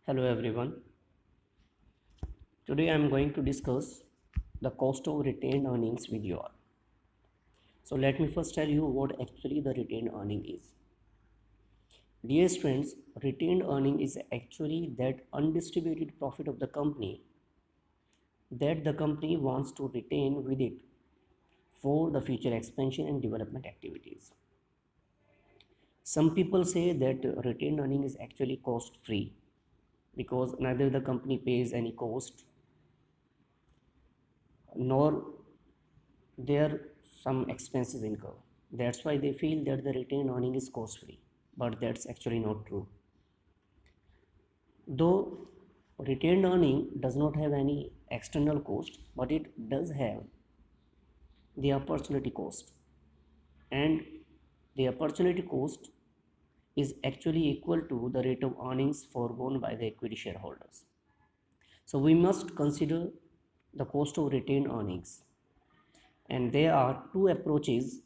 Hello everyone. Today I am going to discuss the cost of retained earnings with you all. So let me first tell you what actually the retained earning is. Dear friends, retained earning is actually that undistributed profit of the company that the company wants to retain with it for the future expansion and development activities. Some people say that retained earning is actually cost free because neither the company pays any cost nor there some expenses incur. That's why they feel that the retained earning is cost free, but that's actually not true. Though retained earning does not have any external cost, but it does have the opportunity cost, and the opportunity cost is actually equal to the rate of earnings foregone by the equity shareholders. So we must consider the cost of retained earnings, and there are two approaches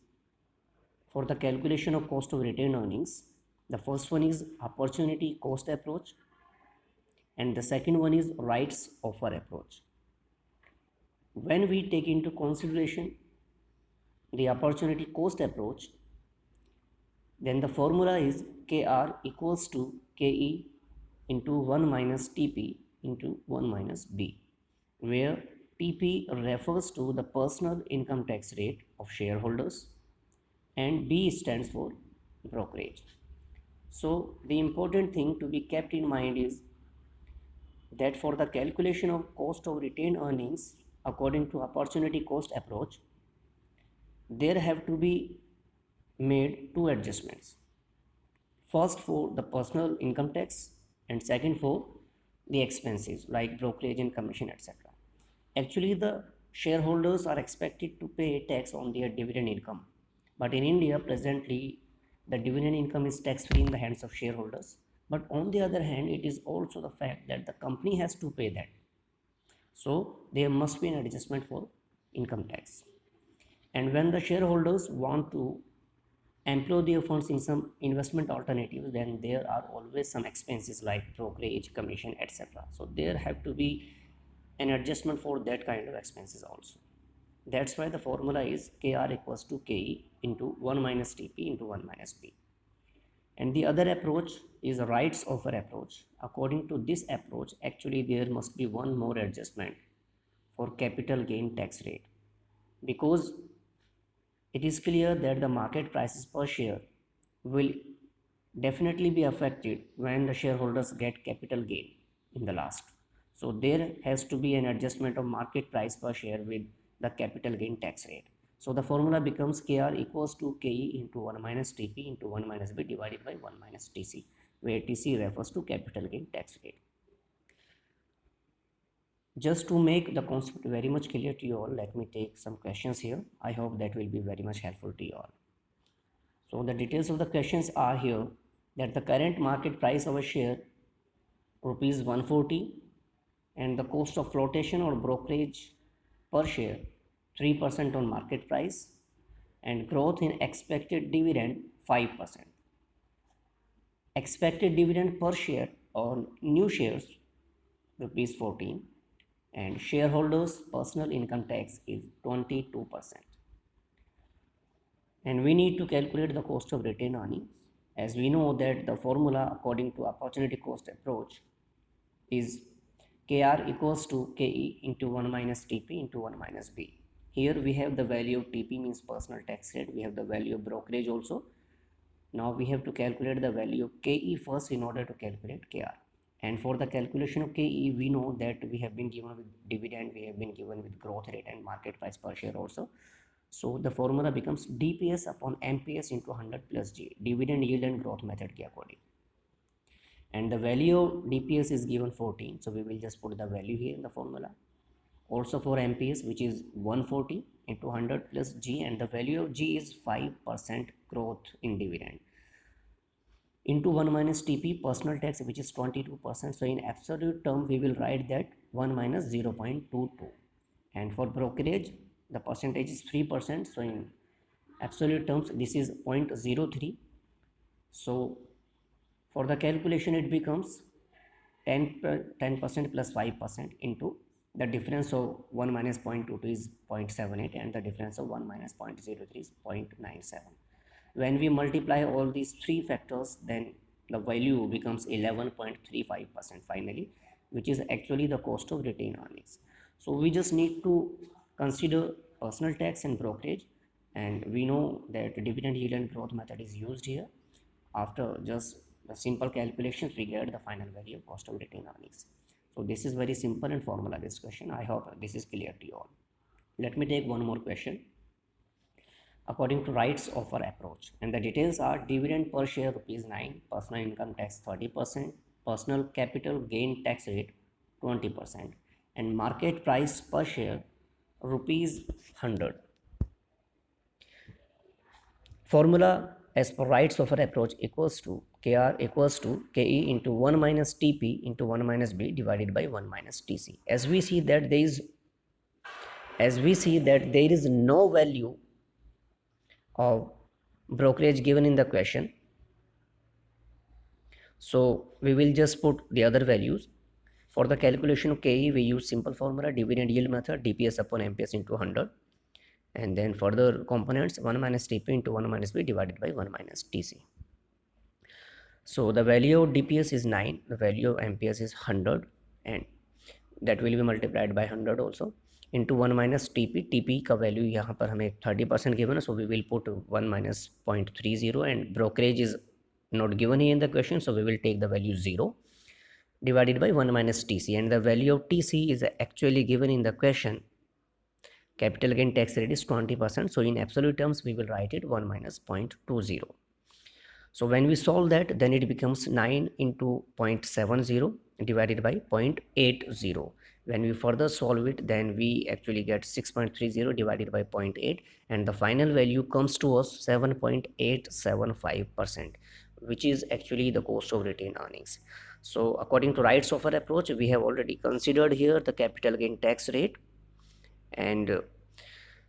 for the calculation of cost of retained earnings. The first one is opportunity cost approach, and the second one is rights offer approach. When we take into consideration the opportunity cost approach, then the formula is KR equals to KE into 1 minus TP into 1 minus B, where TP refers to the personal income tax rate of shareholders and B stands for brokerage. So the important thing to be kept in mind is that for the calculation of cost of retained earnings according to opportunity cost approach, there have to be made two adjustments. First for the personal income tax and second for the expenses like brokerage and commission, etc. Actually, the shareholders are expected to pay tax on their dividend income. But in India, presently, the dividend income is tax free in the hands of shareholders. But on the other hand, it is also the fact that the company has to pay that. So, there must be an adjustment for income tax. And when the shareholders want to employ their funds in some investment alternatives, then there are always some expenses like brokerage, commission, etc. So there have to be an adjustment for that kind of expenses also. That's why the formula is KR equals to KE into 1 minus TP into 1 minus B. And the other approach is a rights offer approach. According to this approach, actually there must be one more adjustment for capital gain tax rate, because it is clear that the market prices per share will definitely be affected when the shareholders get capital gain in the last. So there has to be an adjustment of market price per share with the capital gain tax rate. So the formula becomes KR equals to KE into 1 minus TP into 1 minus B divided by 1 minus TC, where TC refers to capital gain tax rate. Just to make the concept very much clear to you all, let me take some questions here. I hope that will be very much helpful to you all. So the details of the questions are here, that the current market price of a share rupees 140, and the cost of flotation or brokerage per share 3% on market price, and growth in expected dividend 5%. Expected dividend per share on new shares rupees 14, and shareholders personal income tax is 22%. And we need to calculate the cost of retained earnings, as we know that the formula according to opportunity cost approach is KR equals to KE into 1 minus TP into 1 minus B. Here we have the value of TP means personal tax rate, we have the value of brokerage also. Now we have to calculate the value of KE first in order to calculate KR. And for the calculation of KE, we know that we have been given with dividend, we have been given with growth rate and market price per share also. So the formula becomes DPS upon MPS into 100 plus G, dividend yield and growth method के according. And the value of DPS is given 14, so we will just put the value here in the formula. Also for MPS, which is 140 into 100 plus G, and the value of G is 5% growth in dividend into 1 minus TP personal tax, which is 22%. So in absolute term we will write that 1 minus 0.22, and for brokerage the percentage is 3%, so in absolute terms this is 0.03. So for the calculation it becomes 10% plus 5% into the difference of 1 minus 0.22 is 0.78 and the difference of 1 minus 0.03 is 0.97. When we multiply all these three factors, then the value becomes 11.35% finally, which is actually the cost of retained earnings. So we just need to consider personal tax and brokerage, and we know that dividend yield and growth method is used here. After just the simple calculations, we get the final value of cost of retained earnings. So this is very simple and formula discussion. I hope this is clear to you all. Let me take one more question. According to rights offer approach, and the details are dividend per share rupees 9, personal income tax 30%, personal capital gain tax rate 20%, and market price per share rupees 100. Formula as per rights offer approach equals to KR equals to KE into 1 minus TP into 1 minus B divided by 1 minus TC. As we see that there is no value of brokerage given in the question, so we will just put the other values. For the calculation of KE, we use simple formula dividend yield method, DPS upon MPS into 100, and then further components 1 minus TP into 1 minus B divided by 1 minus TC. So the value of DPS is 9, the value of MPS is 100, and that will be multiplied by 100 also into 1 minus TP. TP का value यहाँ पर हमें 30% given है, so we will put 1 minus 0.30, and brokerage is not given here in the question, so we will take the value 0 divided by 1 minus TC, and the value of TC is actually given in the question. Capital gain tax rate is 20%, so in absolute terms we will write it 1 minus 0.20. So when we solve that, then it becomes 9 into 0.70 divided by 0.80. When we further solve it, then we actually get 6.30 divided by 0.8, and the final value comes to us 7.875%, which is actually the cost of retained earnings. So according to rights offer approach, we have already considered here the capital gain tax rate, and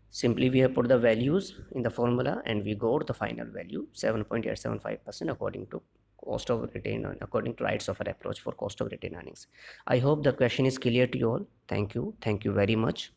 simply we have put the values in the formula and we got the final value 7.875% according to cost of retained, according to rights offer approach for cost of retained earnings. I hope the question is clear to you all. Thank you very much.